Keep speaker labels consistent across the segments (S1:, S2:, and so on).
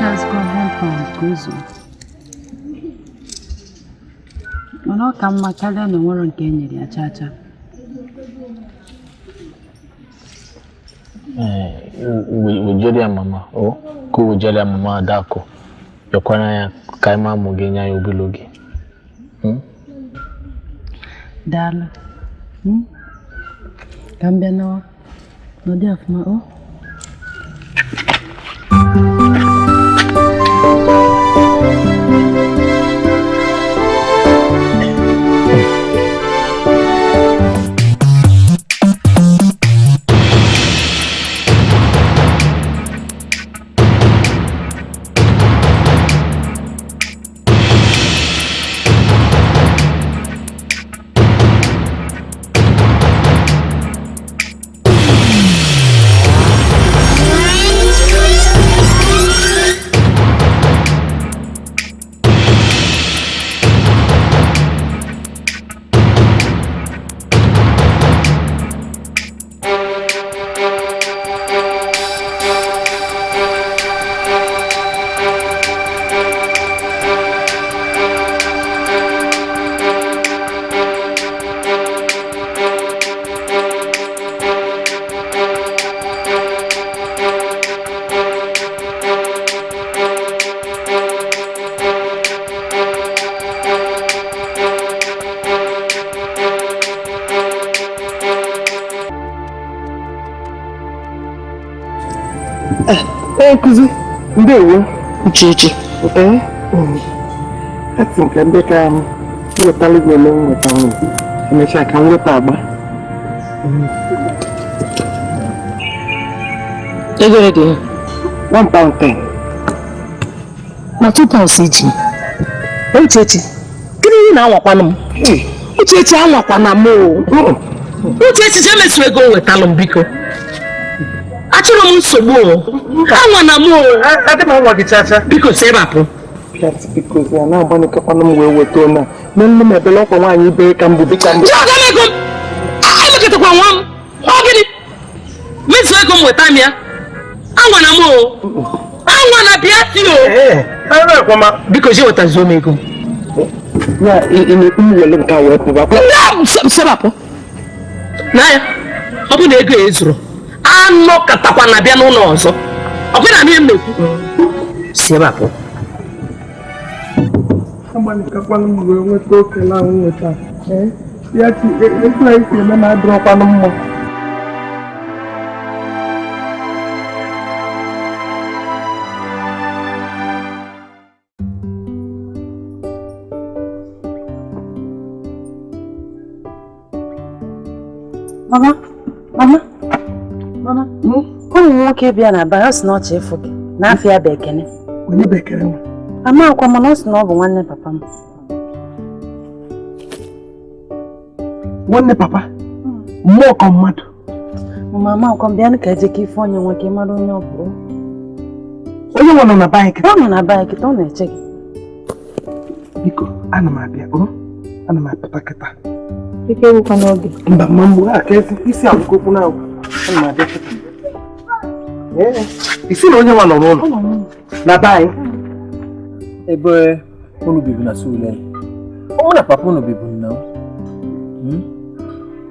S1: has got 1 pound gozo. Mana ọ ka mma karịa na nwere nke enyere ya chacha.
S2: Wejeria mama, ko wejeria mama adako. Yokwana ya kaima mugenya ya obilogi.
S1: Dala. Kambia nawa. Nodi afuma
S3: Kuzi, ndewo. Uchichi. I think I'm better. You're telling me along with them. I wish I can whip up.
S4: Every
S3: 1 pound 10.
S4: Na 2 pounds each. Uchichi. Kini na wakwanum. Uchichi anwakwana mo. Uchichi jeme swego wetalum biko. Achoro mu nsogbu o. Anwa na mo.
S3: Ade ma nwa gi chacha.
S4: Biko se bapo.
S3: That's because ya na gbani ka kwanum we weto na. Nnu me bele okwo nwanyi be ka mbu bi ka mbu.
S4: Ja ga me go. Ai me kete kwa nwam. O gini. Me swego mu wetamia. Anwa na mo. Anwa na biati o.
S3: Ai kwa ma
S4: biko je wetazo me go.
S3: Ya ini wele nka we ko ba.
S4: Na se bapo. Na ya. Obu na ego ezuru. Anọ katakwa na bịa n'ụlọ ọzọ. Ọ bụ na m na-ekwu. Si ebe a pụ.
S3: Amani ka kwanu mwe nweta oke na nweta. Ya ti etu anyị si eme na adịrọ kwanu mma.
S1: Mama. Ụmụ nwoke bịa na aba, ọ sị na ọ chefu gị n'afọ ya bụ Ekene.
S3: Onye bụ Ekene nwa?
S1: Amakwa mana ọ sị na ọ bụ nwanne papa m.
S3: Nwanne papa? Mmụọ ka mmadụ?
S1: Mama akwụkwọ m bịa ka eje ka ife onye nwoke mara onye ọ bụ.
S3: Onye nwa nọ na be anyị kịta?
S1: Ọ nọ na be anyị kịta, ọ na-eche gị.
S3: Biko, ana m abịa, ana m apụta kịta.
S1: Ike ewukwa n'oge.
S3: Mba, ma mgbe a ka isi agwụgwụ na agwụ. Ana m abịa kịta. Isi na onye nwa nọ n'ụlọ na be anyị
S2: ebe unu bibu na Sule. Mụ na papa unu bibu na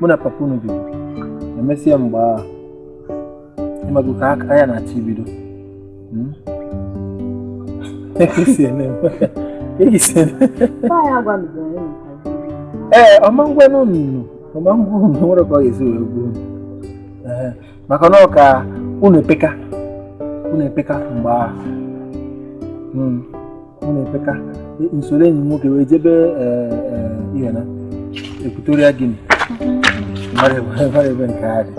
S2: mụ na papa unu bibu. Emesịa mgbe a ịmago ka aka na-achị bido. Ọmangwe n'unu nwere ka ọ ga-esi wee gbuo. Maka na ọ ka unu epeka mgbe ahụ. Unu epeka nsoro enyi nwoke wee jebe ihe na Equatorial Guinea. Mara ebe nke ha dị.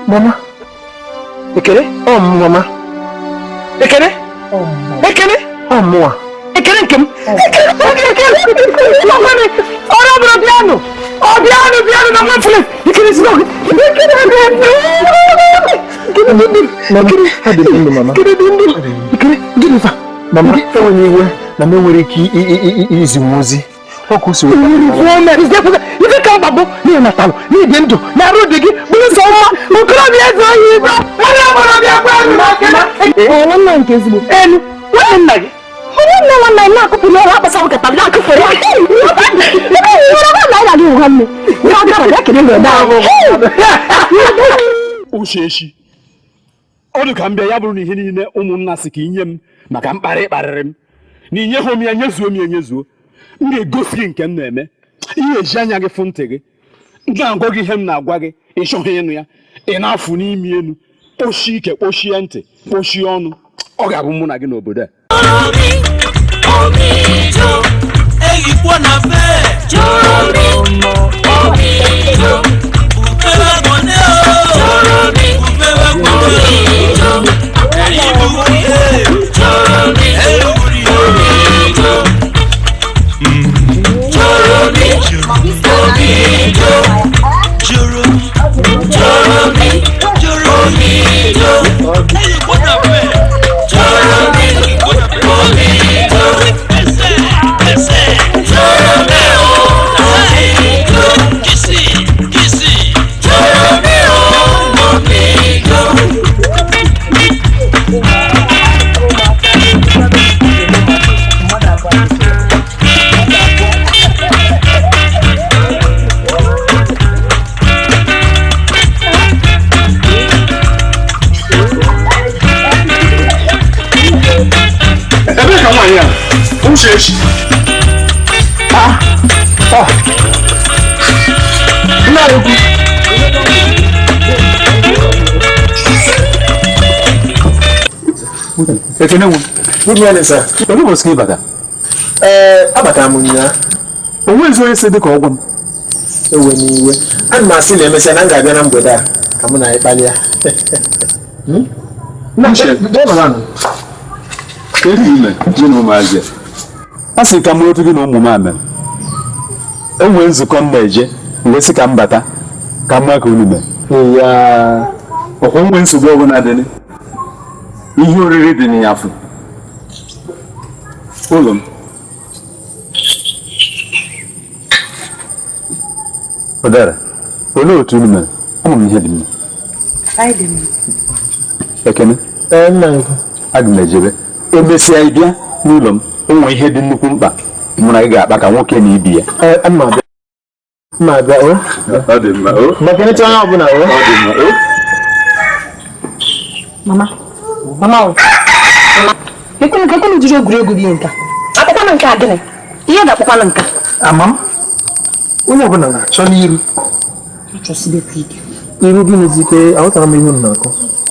S3: Mama. Ekele? Mama. Ekele? Ekele? Mua. Ekele nkem. Piano na my place. Ekele si no. Mama, onye iwe na me nwere ike izi Ngozi. Oku si Ife ka babu ni natalo ni dendo na rodi gi bulu so ma okoro bi ezo yi ba ala moro bi agba mi na kena wannan nke ezigbo enu wannan nna gi wannan na akụpụ n'ọrụ akpasa m kata bịa akụpụrụ ya
S5: Uchechi ọ dị ka m bịa ya bụrụ na ihe niile ụmụnna si ka inye m maka mkparị kparịrị m na inye ha m ya nyezuo m ya nyezuo m ga-egosi gị nke m na-eme ihe eji anya gị fụ ntị gị ga-agwa gị ihe m na-agwa gị ịchọghị ịnụ ya ị na-afụ n'imi elu kpochie ike kpochie ntị kpochie ọnụ ọ ga-abụ mụ na gị n'obodo a Uchechi
S2: Ekene nwe. Good morning, sir.
S5: onye bụ sị bata
S2: Abata m nya.
S5: onwe ezi onye si dị ka ọgwụ m
S2: Ewe n'iwe. Ana m asị na emesịa na m ga-abịa na mgbede a ka mụ na anyị kpalịa.
S5: kedu ime gị na ụmụazị a sị ka m otu gị na ụmụ m amere enwee nzukọ m na-eje mgbe sị ka m bata ka mma ka unu mee
S2: Ya
S5: ọkwa nwee nsogbu ọbụla dị ihe oriri dị n'ịyafụ ụlọ m ụdara olee otu unu mere ama m ihe dị mma Ekene
S2: nna m.
S5: aga m ejebe emesịa ị bịa n'ụlọ m o nwere ihe dị nnukwu mkpa mụ na gị ga-akpa ka nwoke na ibi ya
S2: Mma abịa o.
S5: ọ dị mma o
S2: Maka onye ọbụla o.
S5: ọ dị mma o
S4: Mama, ekwenụ jiri egwuregwu dị nka. Akpọkwana nke a gịnị? Ihe ga-akpọkwana nka.
S2: Amam. Onye ọbụla na-achọ n'iru.
S4: Achọsidekwa ike.
S2: Iru gị n'ezike ahụtara m ihe m na-akọ.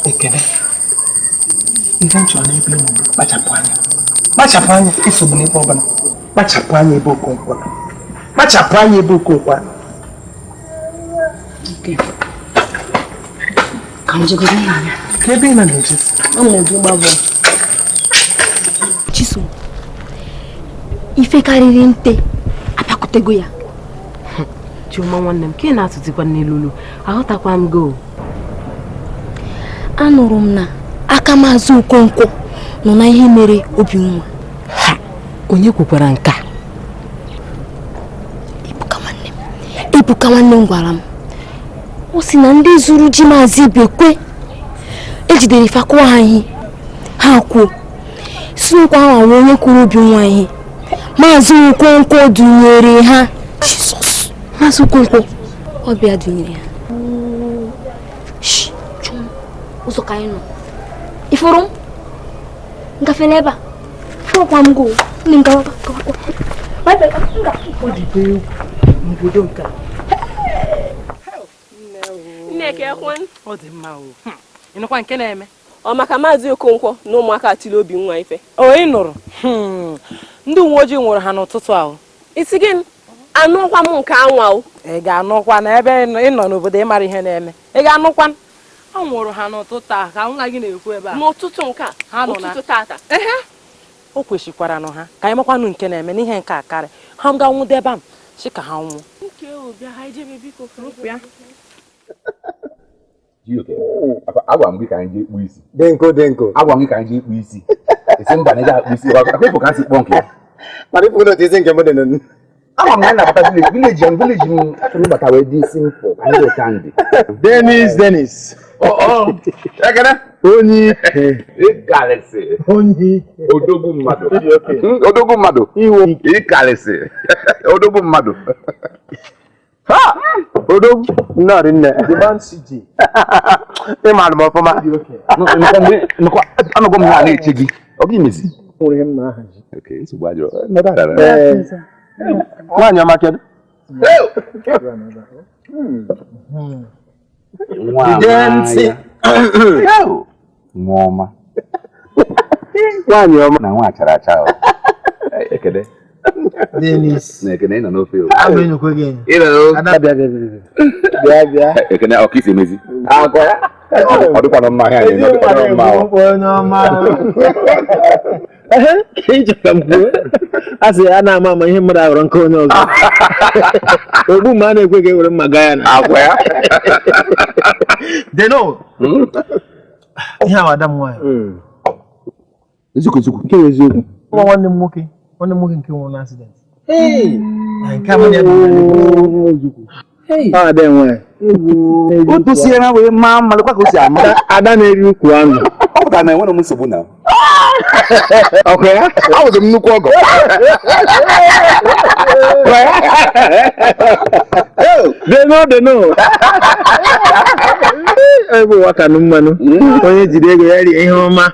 S3: Ekene. Ihe m chọrọ n'ebe ịmụ kpachapụ anya. Kpachapụ anya esogbu n'ebe ọbụla. Kpachapụ anya ebe Okonkwo. Kpachapụ anya ebe Okonkwo.
S1: Ka m jegoro n'anya.
S3: Ka ebe ị na-eje.
S1: Ọ na-eje ịgba bọọlụ.
S6: Chisom, ife karịrị nte apịakọtego ya.
S7: Chioma nwanne m, ka ị na-atụtịkwa n'elulu, aghọtakwa m go.
S6: Anụrụ m na aka maazị Okonkwo nọ na ihe mere Obinwa.
S7: Onye kwukwara nke a?
S6: Ebuka nwanne m gwara m. Ọ sị na ndị zuru ji maazị Bekwe ejidere fakwa ha ihe. Ha kwuo si nkwa ahụ onye kwuru Obinwa ihe. Maazị Okonkwo dunyere ha. Jizọs. Maazị Okonkwo ọ bịa dunyere ha. Ụzọ ka anyị nọ. Ifuru m? Ngafe n'ebe a. Fụrụkwa m go. Ndị m gawa.
S3: Ọ dị be egwu n'obodo nke a.
S7: Ọ dị mma o. Ịnụkwa nke na-eme?
S8: Ọ maka maazị Okonkwo na ụmụaka atịla Obinwa ife.
S7: O ị nụrụ? Ndị uwe ojii nwụrụ ha n'ụtụtụ ahụ.
S8: Isi gị anụkwa m nke anwa o.
S7: Ị ga-anụkwa na ebe ị nọ n'obodo ịmara ihe na-eme. Ị ga-anụkwa? A nwụrụ ha n'ụtụtụ ahụ ka nwa gị na-ekwu ebe a.
S8: N'ụtụtụ nke a,
S7: ha nọ na
S8: ụtụtụ tata.
S7: O kwesịkwara nụ ha ka anyị makwanụ nke na-eme n'ihe nke a karị. Ha ga nwụde ebe m si ka ha nwụọ.
S8: Nke o bịa ha ijebe biko
S7: ya.
S5: agwa m gị ka anyị jee kpụ isi
S2: Denko.
S5: agwa m gị ka anyị jee kpụ isi esi mba na ị ga-akpụ isi akwụkwọ ka nsị kpọ nke ya
S2: Mana ịpụ na otu isi nke m dị
S3: I'm not village but I will do simple. I know candy.
S2: Dennis. Oh. Only
S3: Galaxy.
S2: Only
S3: Odogu Mado.
S2: Odogu Mado.
S3: Galaxy. Odogu Mado.
S2: Ha! Odogu not in there. The man city. The man more for my okay.
S3: I'm not going to manage Chizzy. Okay,
S2: okay, so why you one your market?
S3: Mama.
S2: One your
S3: na wa chara cha. Ekede.
S2: Dennis.
S3: Na ekede na no feel.
S2: I'm in again.
S3: You know.
S2: Bia.
S3: Ekede o kiss emezi. Akwa. O do kwa ma ya ni no ma.
S2: Kinja kambu. Asi ana mama ihe mmadụ ahụrụ nke onye ọzọ. Ogbu ma na-ekweghị were mmaga ya na.
S3: Akwa ya.
S2: Deno. Ihe awada m nwanyị.
S3: Eziokwu.
S2: Nke eziokwu. Nwanne m nwoke nke nwụrụ na accident. Nke amanya eziokwu. Ah, dị nwanyị.
S3: Otu si na we ma malụkwa ka o si ama.
S2: Ada na-eri ukwu anụ.
S3: Ọ pụtara na enwere m nsogbu na.
S2: Okay.
S3: I was a nnukwu ọgọ.
S2: They know. Ebe waka mmanụ. Onye jide ego ya rie ihe ọma.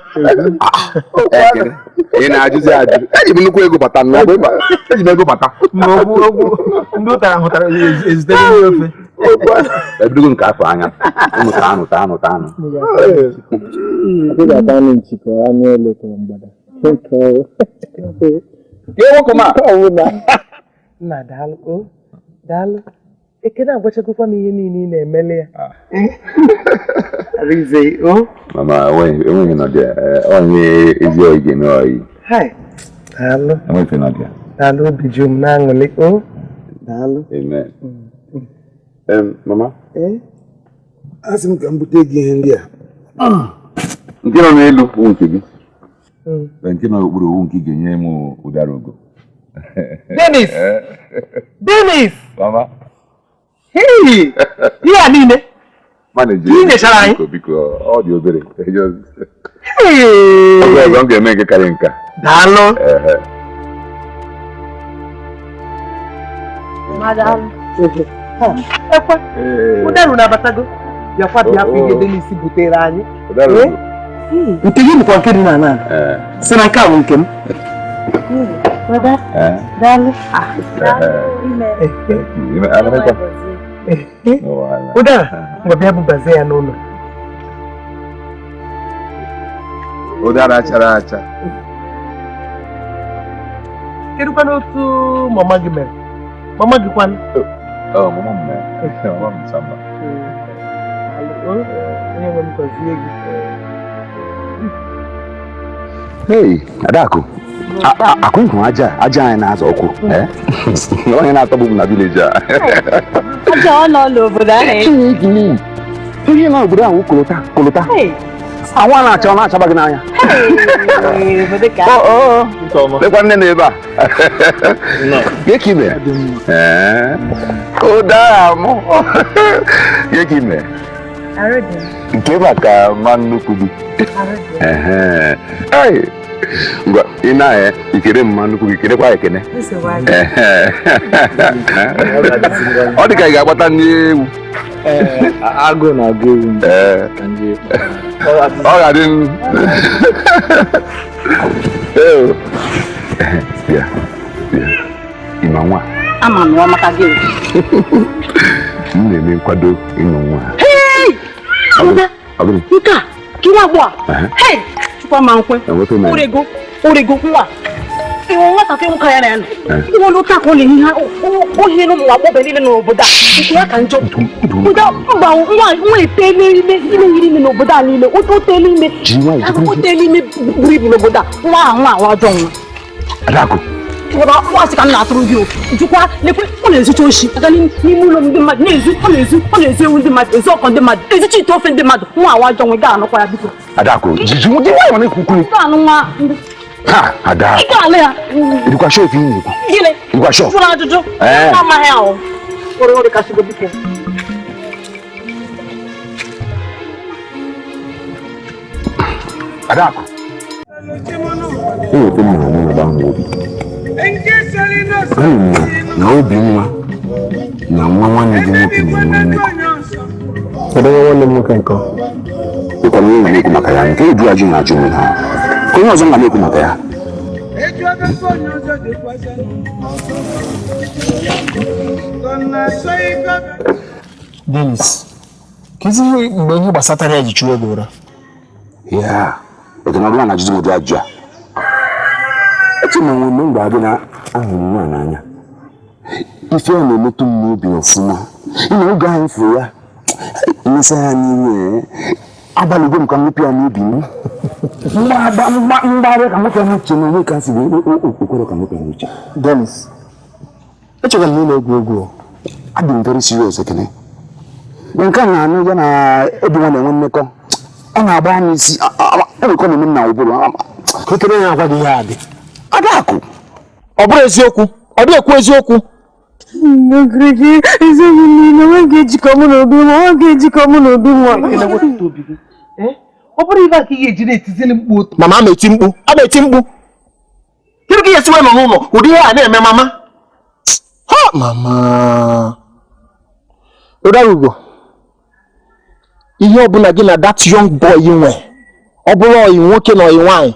S3: Ị na-ajụzi ajụ. Eji m nnukwu ego bata n'ọgbọ ịba. Eji m ego bata.
S2: Ogwu ndị ụtara hụtara ezitere ofe.
S3: Ebidogo nke afọ anya. Ụmụ ta anụ.
S2: Ị ga-ata anụ nchikọ anụ ele tọrọ mgbada. Nna daalụ. Ekene agwachagokwa m ihe niile ị na-emele ya. Rize
S3: Mama, enweghị nọdụ ya. Onye ezi oyi ga-eme oyi.
S2: Daalụ.
S3: Enweghị nọdụ ya.
S2: Daalụ obi ju m na-aṅụlị. Daalụ.
S3: Amen. Mama?
S2: Asị m ka m bute gị ihe ndị a.
S3: Nke nọ n'elu bụ nke gị. Nke nọ n'okpuru owu nke ị ga-enye m Udaraugo.
S2: Dennis!
S3: Mama?
S2: Hey! Ihe a niile? Ihe nechara anyị?
S3: Biko, ọ dị obere.
S2: Hey!
S3: Ọzọ m ga-eme nke karịa nka.
S2: Daalụ.
S6: Madam.
S2: Ekwe. Udaru na-abatago. Bịakwa bịa afọ ihe Dennis butere anyị.
S3: Udaraugo.
S2: Nke gị bụkwa nke dị na ala. Si na nke a bụ nke m.
S6: Daalụ.
S2: Udara, ngwa bịa bubazie ya n'ụlọ.
S3: Udara chara acha.
S2: Kedụkwa n'otu mama gị mere? Mama gị kwanụ?
S3: Mama m mere. Mama m samba.
S2: Onye nwe m gọzie gị.
S3: Hey, Adakụ. Akụnkụ aja anyị na-azọ ọkụ. Onye na-atọgbu m na vileji a.
S6: Aja ọ nọ n'obodo ahụ.
S3: Ihe na obodo ahụ kolota. Awa na-achaba gị n'anya. Lekwa nne na ebe a. Geki ime. Ụda mụ. Geki ime. Nke maka mma nnukwu gị. Ngwa ị na-ahịa ikere mma nnukwu gị kerekwa ekene. Ọ dị ka ị ga-agbata ndị ewu.
S2: Agụ na-agụ ewu.
S3: Ọ ga-adị nnu. Ịma nwa.
S1: Ama m nwa maka gị.
S3: M na-eme nkwado ịnụ nwa.
S1: Nke a kiri agbụ a. Chukwu ma nkwe. Orego nwa. Iwo nwatakịrị nwoke ya na-anọ. Iwo n'otu aka ọ na-ehihe ohi n'ụmụ agbọghọ niile n'obodo a. Nke ya ka njọ. Mba nwa etele ime yiri ime n'obodo a niile. O tele ime. O tele ime buru ibu n'obodo a. Nwa ajọ nwa.
S3: Adakụ.
S1: Nwa sị ka m na-atụrụ gị o. Jukwa lekwe ọ na-ezucha oshi. Aga n'ime ụlọ ndị mmadụ ọ na-ezu ewu ndị mmadụ, ezu ọkọ ndị mmadụ, ezuchi ite ofe ndị mmadụ. Nwa ajọ nwa ga-anọkwa ya biko.
S3: Adakụ, jiju ndị nwa na-ekwu.
S1: Anụ nwa
S3: Ha, ada. Ilikuwa show hivi.
S1: Gile.
S3: Ilikuwa show.
S1: Funa juju. Kama hao. Ore kashigo biko.
S3: Adako. Huyo kama mwana bangu. Na Obinwa. Na mwana nwoke ni. Kada wale mwoke nko. Kwa nini ngani kumaka ya? Nke du aju na aju na. Kwa nini ozanga ni kumaka ya?
S2: Dennis. Kizi mgbe ihe gbasatara ya ji chuo ego ụra.
S3: Ya, otu na juzi mudu ajua. Eti na nwe mgbe adị na ahụrụ nwa n'anya. Ife ọ na-emetụ m n'obi ọfụma. Ina oge ahụ furu ya. Imesa ya n'iwe. Abalị m ka m pịa n'obi m. Mgbagharị ka m pịa n'uche na onwe ka si okoro ka m pịa n'uche.
S2: Dennis. Echegara m egwu egwu.
S3: Adị m very serious ekene. Nke a na-anụ ya na Obinwa na-enwe mmekọ. Ọ na-agba m isi. Emekọ na-eme m na ụbụrụ.
S2: Kekere ya agwa gị ihe adị.
S3: Adakụ.
S2: Ọ bụrụ eziokwu. Ọ dị ekwu eziokwu.
S6: Nogrigi, Ezeonu na nwoke ejikọ mụ na Obinwa, nwoke ejikọ mụ na Obinwa.
S1: Ọ bụrụ ibe aka ihe ejiri etizili mkpu otu.
S2: Mama ama-eti mkpu. Ama-eti mkpu. Gịnị ka ihe siwe nọ n'ụlọ? Ụdị ihe a na-eme mama. Ha mama. Udaraugo. Ihe ọbụla gị na that young boy nwe. Ọ bụrụ ọyị nwoke na ọyị nwaanyị.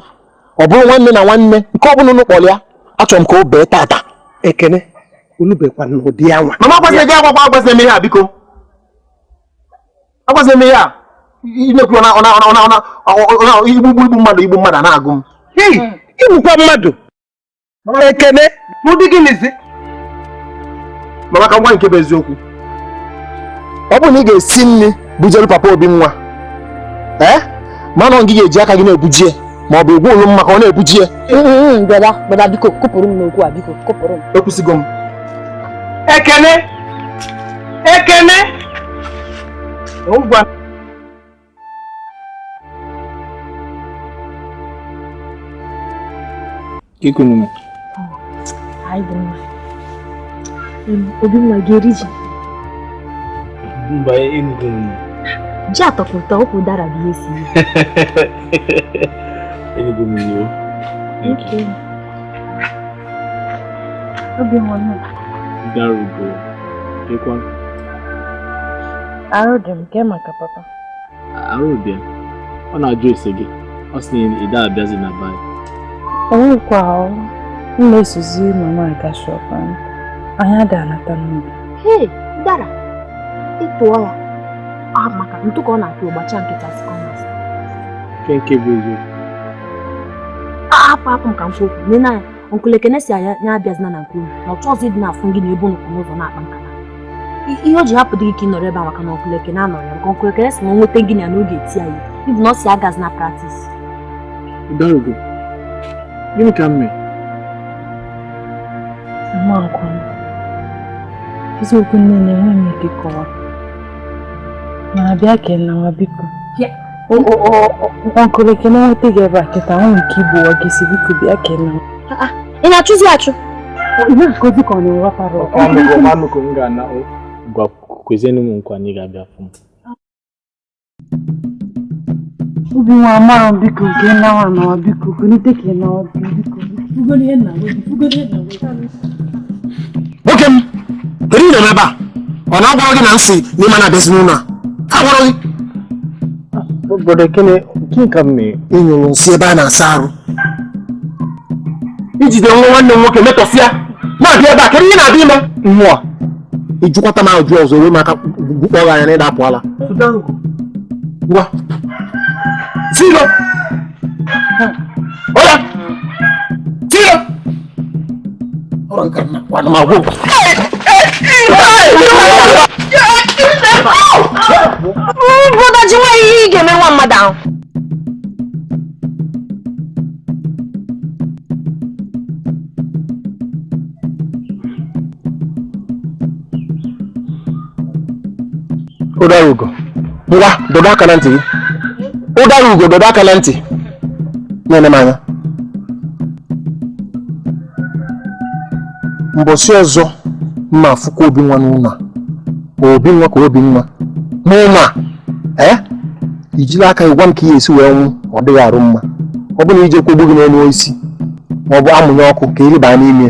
S2: Ọ bụrụ nwanne na nwanne. Nke ọbụla unu kpọrọ ya. Achọrọ m ka o bee tata.
S1: Ekene. Unu bekwa n'ụdị anwa.
S2: Mama agwazi gị agwagwa agwazi eme ya biko. Agwazi eme ya. Inekwu ona igbu mmadụ na-agụ m.
S1: Hey, igbukwa mmadụ. Ekene, n'ụdị gịnịzi?
S2: Mama ka ngwa nke bụ eziokwu. Ọ bụrụ na ị ga-esi nri bujere papa Obinwa. Mana ọ gị ga-eji aka gị na-ebujie ma ọ bụ egwu ụlọ mma ka ọ na-ebujie.
S6: Baba biko kopụrụ m n'okwu a biko kopụrụ m.
S2: Ekwusigo m.
S1: Ekene. Ekene. Ngwa.
S2: Kikunu.
S6: Ai bwana. Obinwa ga-eri ji.
S2: Mba enugunu.
S6: Ji atọkụta okwu dara bụ esi.
S2: Enugunu yo.
S6: Okay. Obinwa no.
S2: Udaraugo. Kekwa.
S6: Arụ dị m ke maka papa.
S2: Arụ dị. Ọ na-ajụ ese gị. Ọ sị na ịda abịazi na bai.
S9: Onwekwa m na-esozi mama aga shop ahụ. Anyị ada anata n'obi.
S6: Hey, Dara. Ịtụọ ya. Maka ntụ ka ọ na-atụ ụgbacha nkịta si kọmas.
S2: Nke bụ eziokwu.
S6: Hapụ m ka m kwokwu. Nne na ya, Uncle Ekene si ya abịazina na nke unu. Na ọchọ ọzọ ịdị na-afụ gị na ebe unu kwụ n'ụzọ na-akpa nkata. Ihe o ji hapụ dị gị ka ị nọrọ ebe a maka na Uncle Ekene anọrọ ya. Maka Uncle Ekene si na o nweta gị na n'oge eti ya ihe. Ibu na ọ si agazi na practice.
S2: Udaraugo. Gịnị ka m mee?
S9: Mama nkwanụ. Eziokwu nne na-enwe m ike kọwa. Mana bịa kene nwa biko. Uncle Ekene nweta gị ebe a kịta nwere ike igbo ụwa gị si biko bịa kene.
S6: Ị na-achụzi achụ?
S9: Ime Ngozi ka ọ na-ewepara
S2: Ọnụkọ m ga-ana gwa kwezienụ m nkwa na ị ga-abịa fụ m.
S9: Obinwa amara biko nke nnawa na biko kunite ka na biko. Ugodi ihe na
S2: Nwoke m, kedu ị na-eme ebe a? Ọ na-agwara gị na nsị n'ime na-abịazi n'ụlọ a? Agwara gị?
S5: Obodo Ekene, nke ka m mee
S2: ịnyụrụ nsị ebe a na-asa arụ. Ijide nwa nwanne m nwoke metọsịa na-abịa ebe a, kedu ihe na-abịa ime? Mmụọ ịjụkwata m ajụ ọzọ wee maka kpọrọ anya na ịda apụọla. Ngwa Zero. Hola. Zero. Orang karena wana mawu.
S6: Brother Jiwa yi ga-eme nwa mmadụ ahụ.
S2: Udaraugo. Ngwa, dodo aka na ntị gị. Udaraugo, dodo aka na ntị. Na-ene m anya. Mbosi ọzọ mma afụkwa Obinwa n'ụlọ. Obinwa ka Obinwa. N'ụlọ ijiri aka ịgwa m ka ihe esi wee nwụ ọ dịghị arụ mma. Ọ bụ na ije kwogbu gị n'elu isi ma ọ bụ amụnye ọkụ ka ịrịba n'ime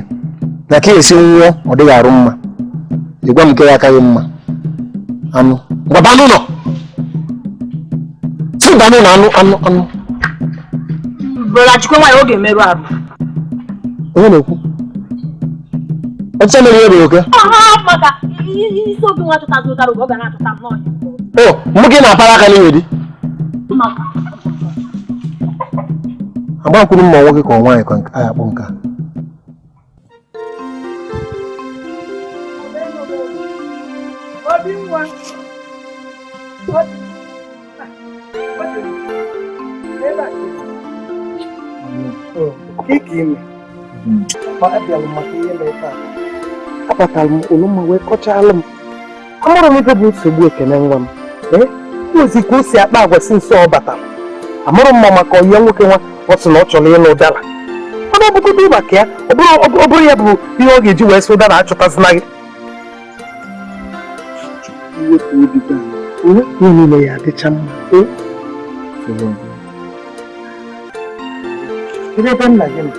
S2: na ka esi nwụọ ọ dịghị arụ mma. Ịgwa m nke ya akaghị mma. Anụ gbaba n'ụlọ si gba n'ụlọ anụ
S1: Bụla chikwa nwaanyị oge merụ arụ.
S2: onye na-ekwu ọtụtụ mere ihe bụ oke
S1: Maka isi Obinwa chọtazi Udaraugo ọ ga na-achọta m n'ọnya.
S2: mụ gị na-apara aka n'iwe dị agbakwuru mma nwoke ka nwaanyị ka a yakpọ nka. Akpatara m olumma wee kọchala m. Amụrụ m ibe bụ nsogbu Ekene nwa m. Ozi ka o si akpa agwa si nso ọ batara. Amụrụ mma maka onye nwoke nwa ọ sị na ọ chọrọ ịlụ ụdara. Ọ na-abụgodo maka ya ọ bụrụ ya bụ ihe ọ ga-eji wee sị ụdara achọtazina gị. Ihe niile ya adịcha mma. Ebe nna gị nọ.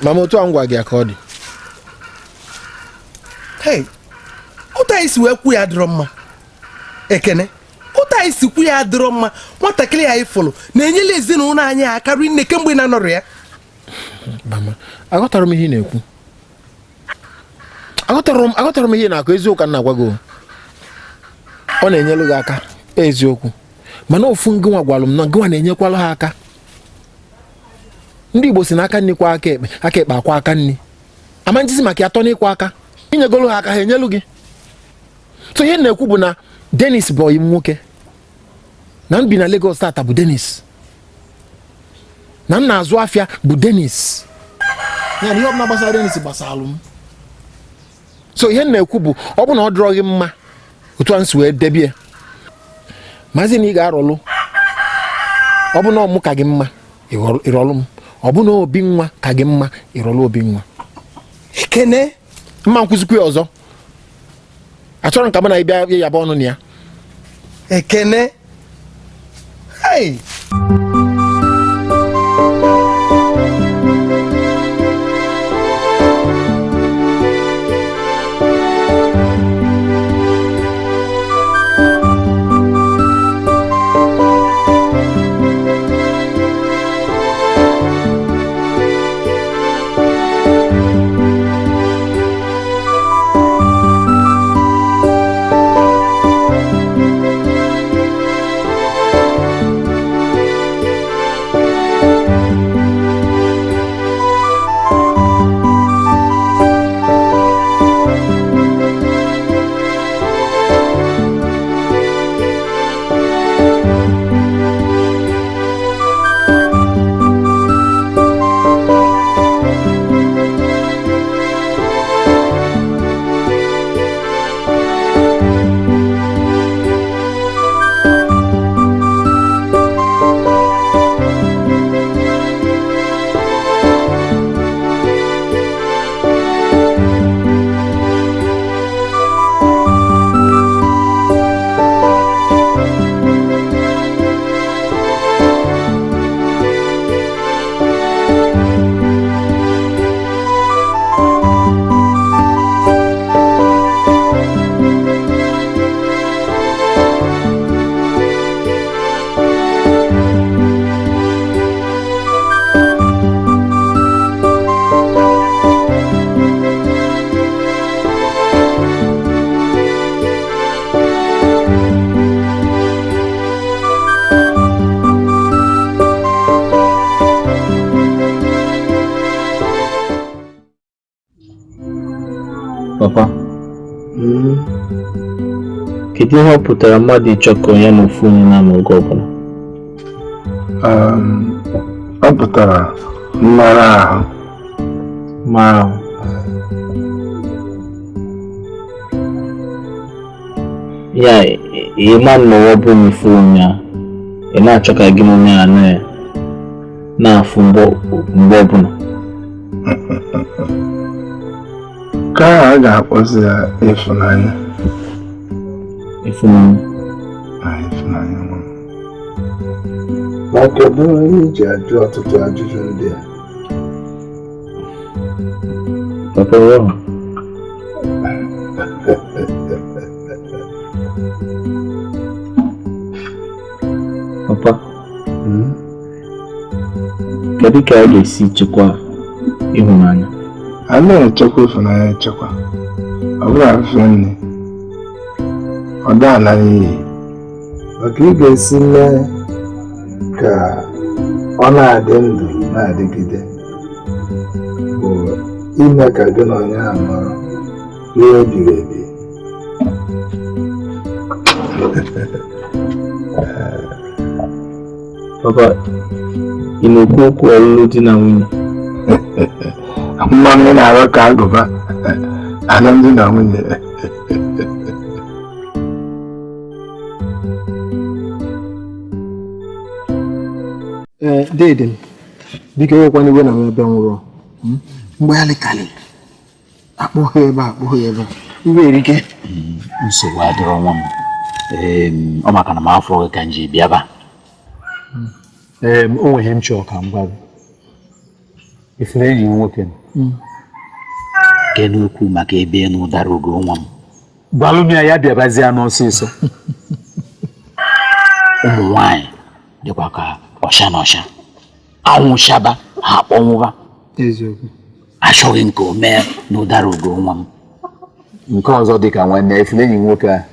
S10: Mama otu a ngwa gị ka ọ dị.
S3: Ụta isi wee kwu ya dịrọ mma. Ekene ụta isi kwu ya dịrọ mma. Nwatakịrị anyị fụrụ na-enyela ezinụlọ anyị aka rinne kemgbe na nọrọ ya.
S10: Mama aghọtara m ihe ị na-ekwu. Aghọtara m ihe na-akụ eziokwu na agwa gị. Ọ na-enyelu gị aka eziokwu. Mana ofu ngịnwa gwalụ m na ngịnwa na-enyekwalụ ha aka. Ndị Igbo si n'aka nri kwa aka ekpe akwa aka nri. Ama njizi maka ya atọ n'ịkwa aka. Inyegolu ha aka ha enyelu gị. So ihe na-ekwu bụ na Dennis bụ ọyị m nwoke. Na m bi na Lagos tata bụ Dennis. Na m na-azụ afịa bụ Dennis. Ya na ihe ọbụla gbasara Dennis gbasalụ m. So ihe na-ekwu bụ ọ bụ na ọ dịrọ gị mma otu a nsi wee debie. Maazị na ị ga-arọlụ. Ọ bụ na ọmụ ka gị mma ịrọlụ m. Ọ bụ na Obinwa ka gị mma ịrọlụ Obinwa.
S3: Ekene
S10: mma nkwụzikwa ọzọ. Achọrọ nka m na ịbịa yaba ọnụ na ya.
S3: Ekene
S11: Papa. Kedu ihe ọ pụtara mmadụ ịchọkọ ya na ofu onye na n'oge ọbụla?
S12: Ọ pụtara mmara ahụ.
S11: Mmara ahụ. Ya ịma na ọ bụ n'ifu onye a, ị na-achọ ka gị na onye a na ya. na-afụ mgbe ọbụla.
S12: Ka a ga-akpọzi ya ịfụnanya.
S11: Ịfụnanya.
S12: Ịfụnanya. Ma kedu onye iji ajụ ọtụtụ ajụjụ ndị a?
S11: Papa Ron. Papa. Kedu ka a ga-esi chekwa ịhụnanya?
S12: A na-echekwa ịfụnanya echekwa. Ọ bụrụ afọ nne. Ọ daala n'iyi. Maka ị ga-esi mee ka ọ na-adị ndụ na-adịgide bụ ime ka gị na onye ahụ nọrọ ruo ebighị ebi.
S11: Papa, ị na-ekwu okwu ọlụlụ di na nwunye?
S12: Mmanụ na-arụ ka agụba alụmdi na nwunye.
S2: Dede, biko nwekwana iwe na m ebe nwụrụ. Mgbe ya lịkarịrị, akpọghị ebe a. Iwe erike.
S13: Nsogbu adịrọ nwa m. Ọ maka na m afọ gị ka m ji bịaba.
S5: O nweghị m chọọ ka m gwa gị. Ifere enyi m nwoke.
S13: Gịnị okwu maka ebe na Udaraugo nwa m?
S5: Gbalụ m ya bịabazie n'ọsịsọ.
S13: Ụmụ nwaanyị dịkwa ka ọsha na ọsha. Anwụ shaba ha akpọnwụba.
S2: Eziokwu.
S13: Achọghị nke o mee na Udaraugo nwa m.
S5: Nke ọzọ dị ka nwanne ifere enyi m nwoke a.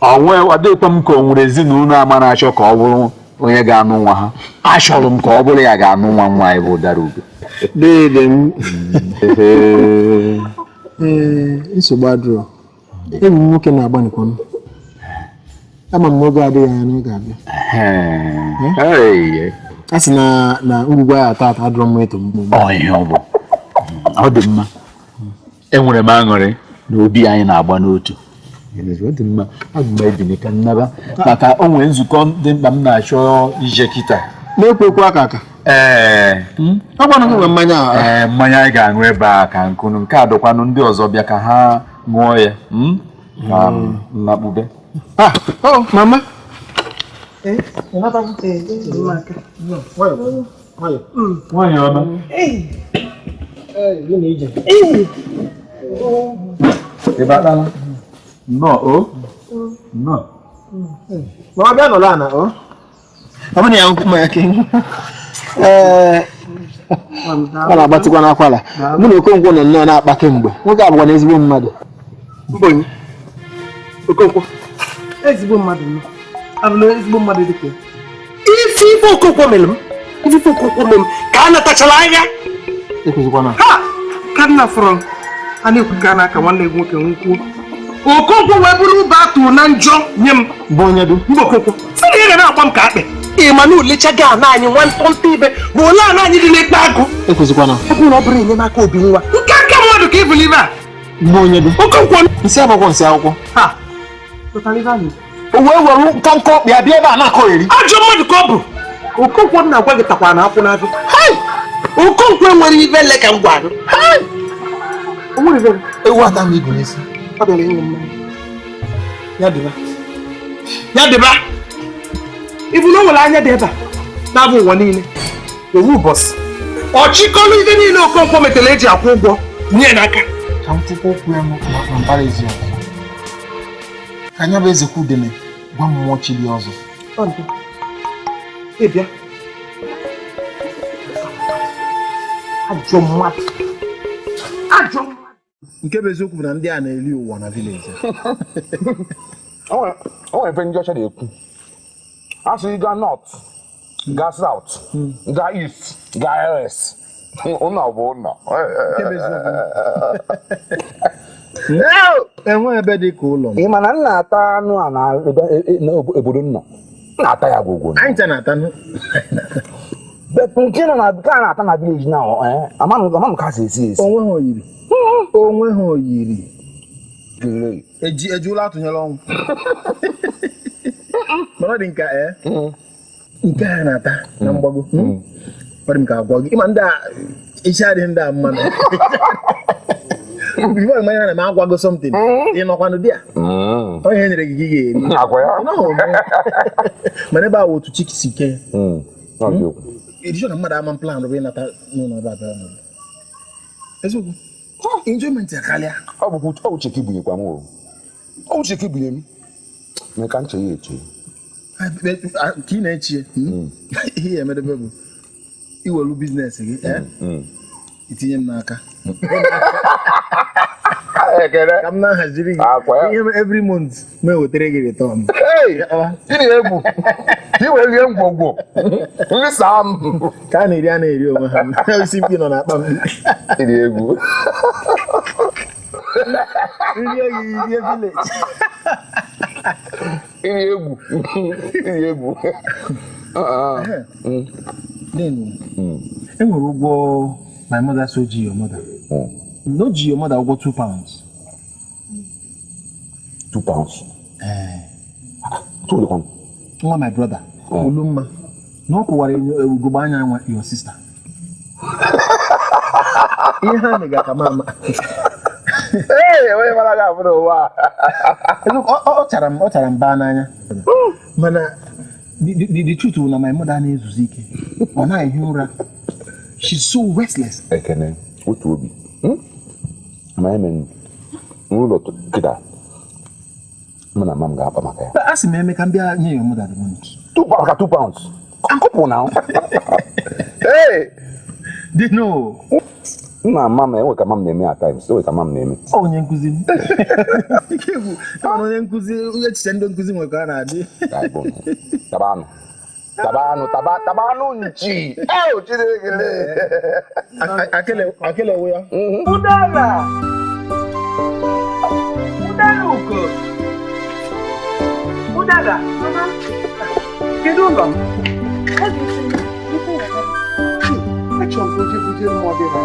S5: Ọ dịkwa m ka o nwere ezinụlọ ama na-achọ ka ọ bụrụ onye ga-anụ nwa ha. Achọrọ m ka ọ bụrụ ya ga-anụ nwa nwaanyị bụ Udaraugo.
S2: Dede m. Nsogbu adịrọ. Enyi m nwoke na-agbanikwa m. Ama m n'oge adịghị anya na ị ga-abịa. A sị na ngwugwu ya atọ adịrọ m eto mgbe.
S13: Ihe ọ bụ. Ọ dị mma. Enwere m aṅụrị na obi anyị na-agba n'otu.
S5: Ọ dị mma. Abụ m ebili ka nnaba maka o nwere nzukọ dị mkpa m na-achọ ije kịta.
S2: Na-ekwekwa aka. Ọ gwana m nwe mmanya a.
S5: Mmanya anyị ga-aṅụ ebe a ka nkunu nke a dọkwanụ ndị ọzọ bịa ka ha ṅụọ ya. Ka nnakpube.
S2: Mama.
S5: Nwanyị ọma. Ị batala? Nnọọ. Nnọọ.
S2: Ma ọ bịa nọrọ ana ọ bụ na ya nkwụ mmanya ka ọ na-agbatịkwa n'akwala. Mụ na Okonkwo nọ nnọọ na-akpa kemgbe. Nwoke abụkwa na ezigbo mmadụ.
S3: Mbonye Okonkwo ezigbo mmadụ nọ. Abụ na ezigbo mmadụ dịka ife Okonkwo mere m. Ife Okonkwo mere m ka a natachara anya.
S2: Ekwuzikwana.
S3: Ha! Ka nna fọrọ a na-ekwu ka n'aka nwanne gị nwoke nkwuo. Okonkwo wee bụrụ ụba atụ na njọ nye m.
S2: Bụ onye du?
S3: Mba Okonkwo. Sị na ị ga na-agba m ka akpị. Ịma na ulecha gị ana anyị nwa ntọntọ ibe bụ ole ana anyị dị n'ekpe agụ.
S2: Ekwuzikwana.
S3: Ọ bụrụ na ọ bụrụ enyemaka Obinwa. Nke aka mmadụ ka ịbụli ibe a.
S2: Bụ onye du?
S3: Okonkwo.
S2: Nsị akwụkwọ nsị akwụkwọ.
S3: Ha!
S2: O wee were nkọnkọ bịa ebe a na-akọ eri.
S3: Ajọ mmadụ ka ọ bụ. Okonkwo na-agwa gị takwa na akwụ n'agụ. Okonkwo enwere ibe ele ka m gwa gị.
S2: Ewu ata m igu n'isi.
S3: Ọ bịara ịṅụ mmanya. Ya dịba. Ibu na o nwere anya dị ebe a na-abụ ụwa niile. Owu ụbọchị. Ọchịkọlụ ibe niile Okonkwo metere eji akwụ ụgwọ nye n'aka.
S2: Ka m tụkwa okwu ya na mbara ezi ọzọ. Ka anya bụ ezekwu udele gwa mmụọ chi dị ọzọ.
S3: Ị bịa. Ajọ mmadụ.
S2: Nke bụ eziokwu bụ na ndị a na-eri ụwa na vileji.
S14: O nwere ebe ndị ọcha na-ekwu. Asị ị gaa north, gaa south, gaa east, gaa west. Ụnọ bụ ụnọ.
S2: Enwe ebe dị ka ụlọ.
S14: Ị ma na m na-ata anụ a n'obodo m nọ. M na-ata ya gwogwo.
S2: Anyị ncha na-ata nụ.
S14: Nke nọ na nke a na-ata na village na ama m ka si esi.
S2: Onwe ha oyiri. Ejula atụnyela ọnwụ. Mana dị nka
S10: nke a na-ata na mgbago ọ dị m ka agwa gị ịma ndị a isi adịghị ndị a mmanụ bifo mmanya na m agwago something ị nọkwanụ di ya onye nyere gị ga-eri mana ebe a otu chiki si ke edishọ na mmadụ ama plan rụrụ ịnata n'ụlọ ebe abịa n'ụlọ eziokwu enjoyment ya karịa
S14: ọ bụ cheki bunyekwa m ọ bụ cheki bunye m mee ka nche ya eche
S10: ka ị na-echie ihe ya emedebe bụ iwelu biznes gị itinye m n'aka ka m na-ahaziri gị ihe every month mee wetere gị return
S14: iwelie ngwogwo nri saa m
S10: ka a na-eri onwe ha isi mkpi nọ n'akpa m
S14: iri egwu
S10: nri oyi ihe village
S14: iri egwu
S10: then enwere ụgwọ my mother so ji your mother no ji your mother ụgwọ £2 nwa my brother Olumma na ọ kụwara ugogbe anya nwa your sister ihe ha mega ka mama
S14: onye mara ga-abụrụ ụwa
S10: ọ chara m baa n'anya mana the truth na my mother na-ezuzi ike ọ na-ehi ụra she's so restless.
S14: Ekene otu obi ma eme n'ụlọ kịta mụ na mam ga-akpa maka ya
S10: a sị m eme ka m bịa nye your mother the money
S14: £2 ankụpụ na
S10: no
S14: nna mama enwe ka mam na-eme at times enwe ka mam na-eme
S10: onye nkụzi m onye nkụzi onye echiche ndị nkụzi nwe ka a na-adị
S14: tabanụ nchi
S10: akele we ya
S1: Udara kedu ụlọ m achọrọ m buje m ọbịa na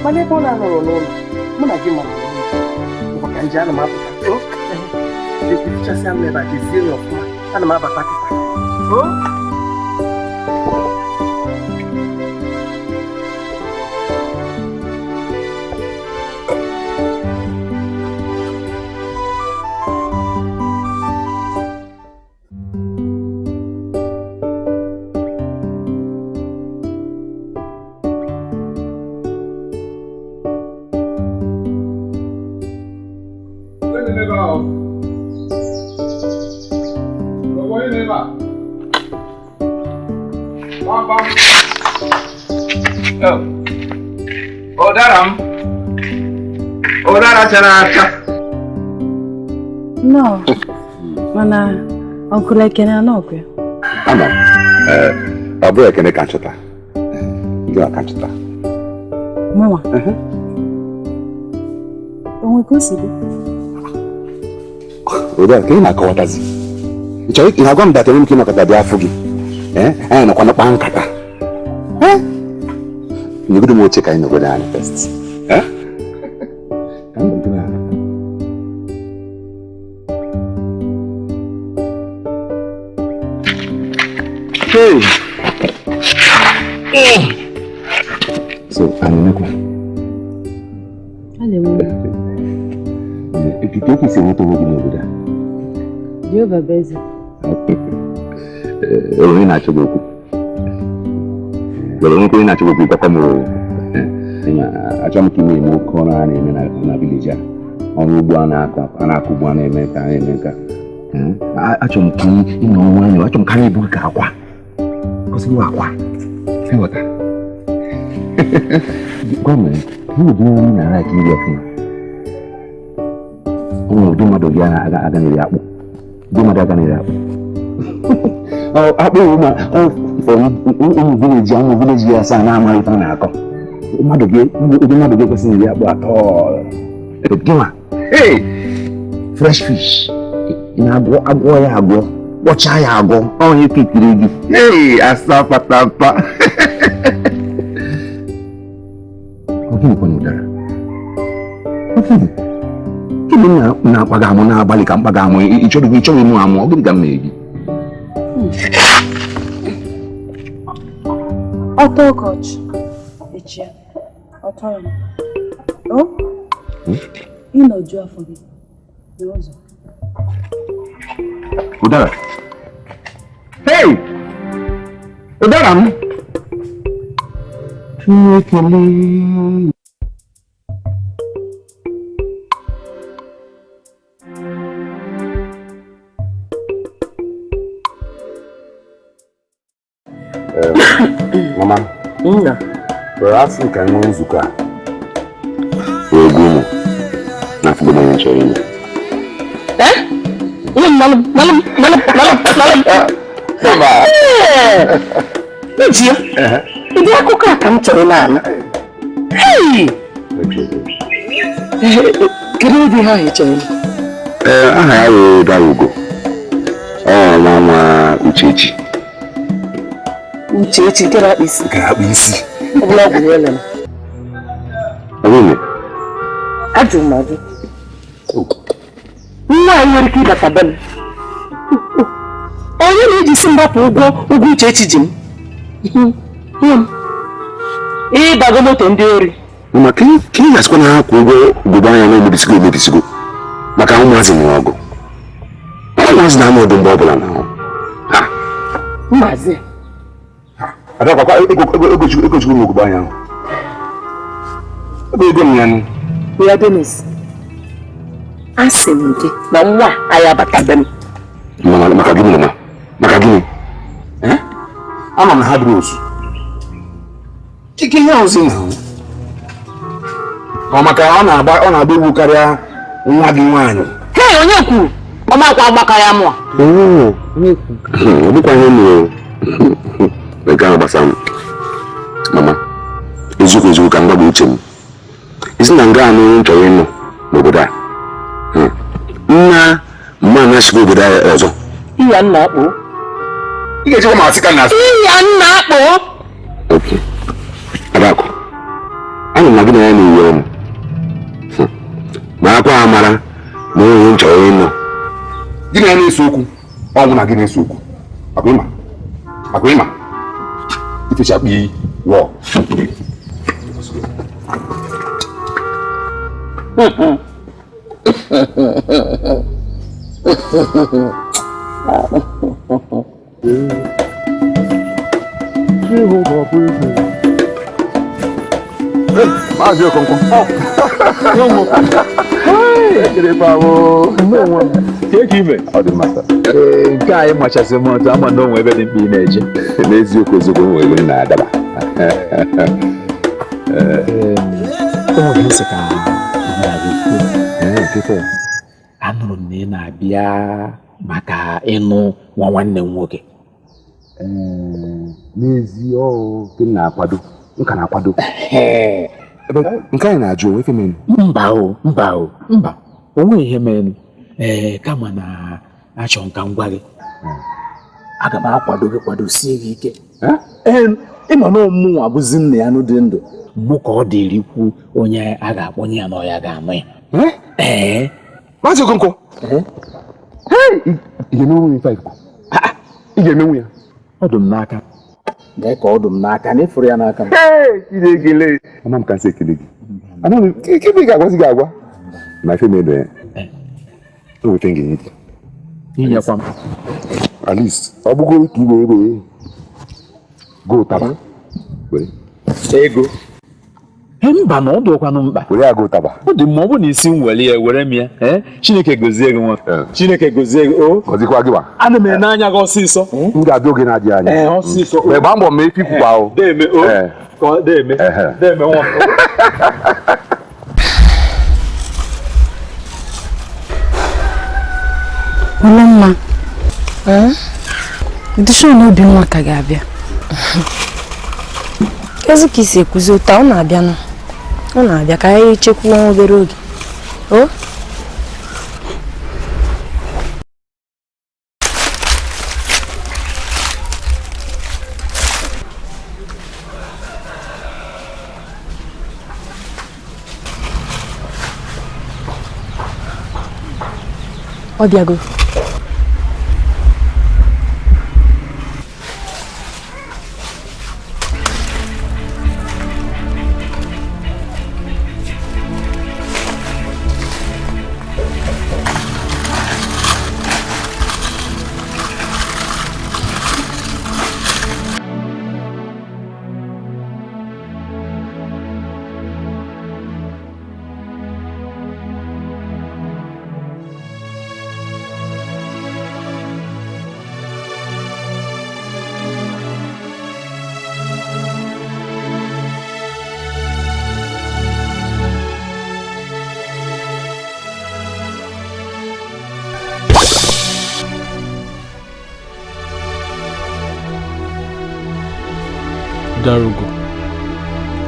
S1: mana ebe ọ na-anọrọ n'ụlọ mụ na gị mara maka nje ana m apụta ekwuchasịa m ebe a jezie ya ọfụma ana m abata kịta
S14: Udara chara acha.
S9: No, mana Uncle Ekene anọkwa.
S14: Ama, ọ bụ Ekene ka nchọta. Ndị a ka nchọta.
S9: Mama. Onwe ka o si dị?
S14: Udara, ka ị na-akọwatazi. Ị chọrọ ị na-agwa m data enwe m ka ịnọkọta dị afọ gị. Anyị nọkwa n'ọkpa nkata. Nyegodo m oche ka anyị nọgodo anyị first. Hey! So, Anoneko.
S9: Hello.
S14: If you take this away to work in Obuda.
S9: You have a busy.
S14: Only natural go. But only natural go come over. I jump to me more corner in a village. On Ubana, Anakubana, America. I jump to you know when I jump carry book. Because you are what? Say what? Government, you do not like you. Oh, do not do Yagan. Do not oh, village, young village, yes, and I'm my phone. Mother gave us in the at all. Hey, fresh fish. In a go. Watch I go. Oh, you keep ready. Hey, I stop at Tampa. Okay, Udara. Okay. Kini na pagamo na balikan pagamo. Icho mo amo. Gini ka maybe.
S9: Auto coach. Echia. Auto. Oh? You know Joe for me. Ozo.
S14: Udara. Hey! Udara. Chukele. Mama. Perhaps we can go to Zuka. We'll go. Not for the moment, Ewuzie. Oh, Mama, Uchechi.
S4: Uchechi, get up easy.
S14: Get up easy.
S4: Helen. I do, Mother. Why are you keep at a bell? Oh, you need to sing up Uchechi Jim. Bagomo and
S14: Mama, can you ask when I go buy a little bit? Maka was in Wago. I was now more than Bobble now.
S4: Mazi.
S14: I don't know go buy now.
S4: We are Dennis. I say, now I have a cabin.
S14: Mama, Macagini. I'm on hard rules. Kicking house in now. Mama, I buy on a big career.
S4: Hey, Onyaku! Omakayamo.
S14: Oh, look at him. The Gambasam. Mama, Ezeonu can go with him. Isn't Nangano to him? Noboda. Man, I should go with that also.
S4: He and Napo.
S14: He gets one second.
S4: He and Napo.
S14: Okay. Adako. I'm not going to any room. Mara Amara. No, you enjoy no. Give me any suku. I want to give me suku. Agrima. It shall be war. Mazio Conco. Take him. How the master? Guy, much as a month, I'm no way better be nature. Let's you go to Nadaba.
S13: Anụrụ m na ị na-abịa maka ịnụ nwa nwanne m nwoke.
S14: N'ezi ọrụ na-akwado, nka na-akwado. Nke anyị na-ajụ onwe ke menu.
S13: Mba. Onwe ihe menu. Kama na achọ nka ngwa gị. Aga m akwado gị kwadosie gị ike. Ịnọ n'ọmụnwa abụzi nna ya n'ụdị ndụ. Mụ ka ọ dịrị ikwu onye a ga-akpọnye ya na ọ ya ga-anụ ya.
S14: Maazị Okonkwo. Ị ga-emenwu ya 5. Ị ga-emenwu ya.
S13: Ọdụ m n'aka. Mee ka ọdụ m n'aka na ịfụrụ ya n'aka m.
S14: Ị na-ekele. Ama m ka nsị ekele gị. Ana m ike ị ga-agwazi gị agwa. Ma ife medo ya. O wete gị n'ike.
S13: Inyekwa m.
S14: At least, ọ bụgo ka iwe ebe go taba. Were.
S13: Ego. Mba na ọ dụkwanụ mkpa.
S14: Were agụ taba.
S13: Ọ dị mma ọ bụ na isi m were ya were m ya. Chineke gozie gị nwa. Chineke gozie gị.
S14: Gọzikwa gị wa.
S13: Ana m ene anya gị ọsịsọ.
S14: M ga-abịa oge na-adịghị anya.
S13: Ọsịsọ.
S14: Mgbe gbaa mbọ ma efipụkwa ahụ.
S13: Deme nwa.
S9: Mama. Ndị show na Obinwa ka ga-abịa.
S6: Kezi ka isi ekuzi ụta ọ na-abịa nọ. Ọ na-abịa ka anyị chekwuo nwa obere oge. Ọ bịago.
S15: Udaraugo,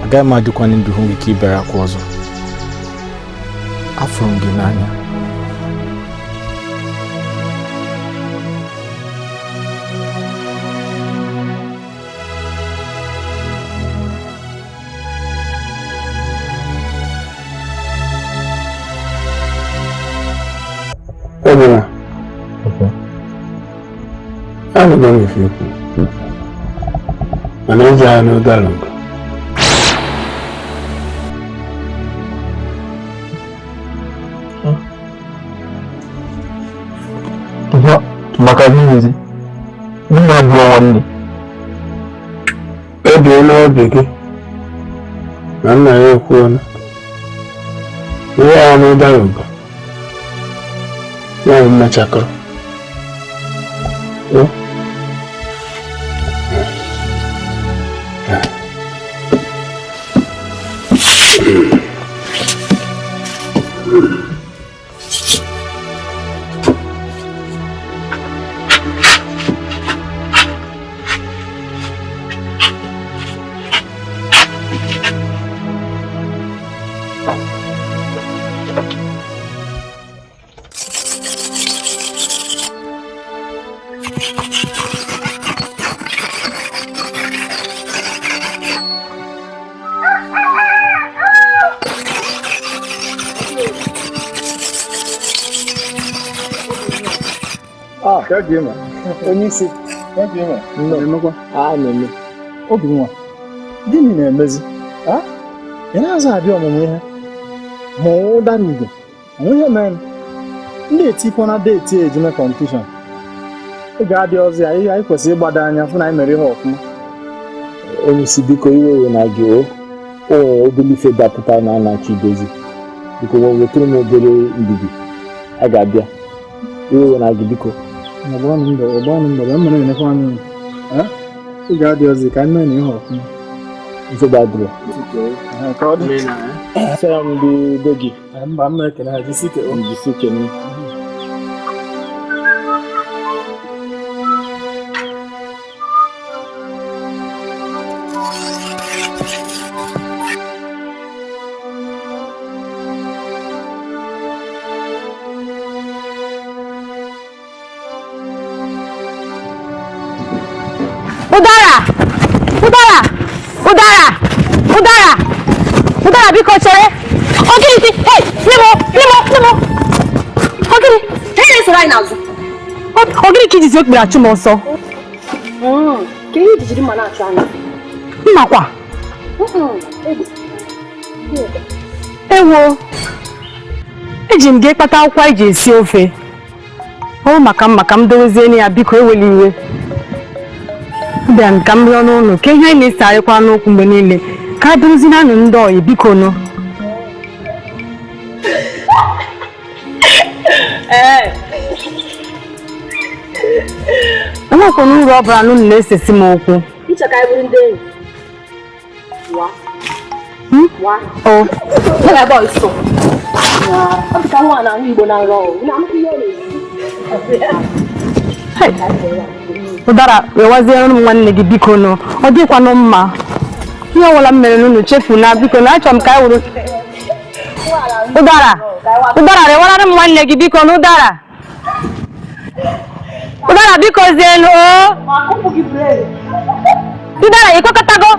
S15: agaghị m adịkwana ndụ hụ gị ka ị bịara akwa ọzọ. Afụrụ m gị n'anya.
S12: Obinwa, I'm going with you. And I know Udaraugo.
S11: Maka gịnị? Nna abụọ nwanne.
S12: Ebiela obi gị na nna ya ekwuola. Ihe a na Udaraugo ya mmechakọrọ.
S15: Kagima, onye isi. Kagima, nnọọ. Na-eme. Obinwa, gịnị na-emezi? Ị na-azụ abịa ọmụmụ ihe? Ma Udaraugo, onwe ihe mere. Ndị etikwa na deeti ejime kọmpetishọn. Oge adị ọzọ ya, anyị kwesịrị ịgbado anya fụ na anyị mere ihe ọfụma.
S11: Onye isi biko iwe na gị o nwere obere ife dapụta na anachi dozi. Biko wetara m obere ndidi. A ga-abịa. Iwe na gị biko.
S15: Ọgbọnụ mbọ, mmiri na-enekwa anyị. Oge adị ọzọ ka anyị mere ihe ọfụma.
S11: Nsogbu adịrọ.
S15: Ka ọ dị.
S11: Asara m ndị be gị.
S15: Mba, m na-ekele ha jisi ike nne.
S6: Udara biko chere. Ogiri, hey, Nemo. Ogiri, hey, so right now. Ogiri Chizzy okpere achụ m ọsọ. Ke ihe dijiri mma na-achụ anya. Mmakwa. Ewo. Eji m gị kpata akwụkwọ iji esi ofe. Ọ maka m dowezie ya biko eweli iwe. Bịa ka m rịọ n'ụlọ ka ihe anyị na-esarịkwa n'okwu mgbe niile ka dozi na anụ ndị ọyị biko nụ. Enwekwa n'uru ọ bụla n'ụlọ na-esesi m okwu. Udara wewaziere m nwanne gị biko nụ ọ dịkwanụ mma ihe ọbụla m mere n'ụlọ chefu na biko na achọ m ka anyị wuru Udara rewara m nwanne gị biko na Udara biko zienu Udara ịkọkọtago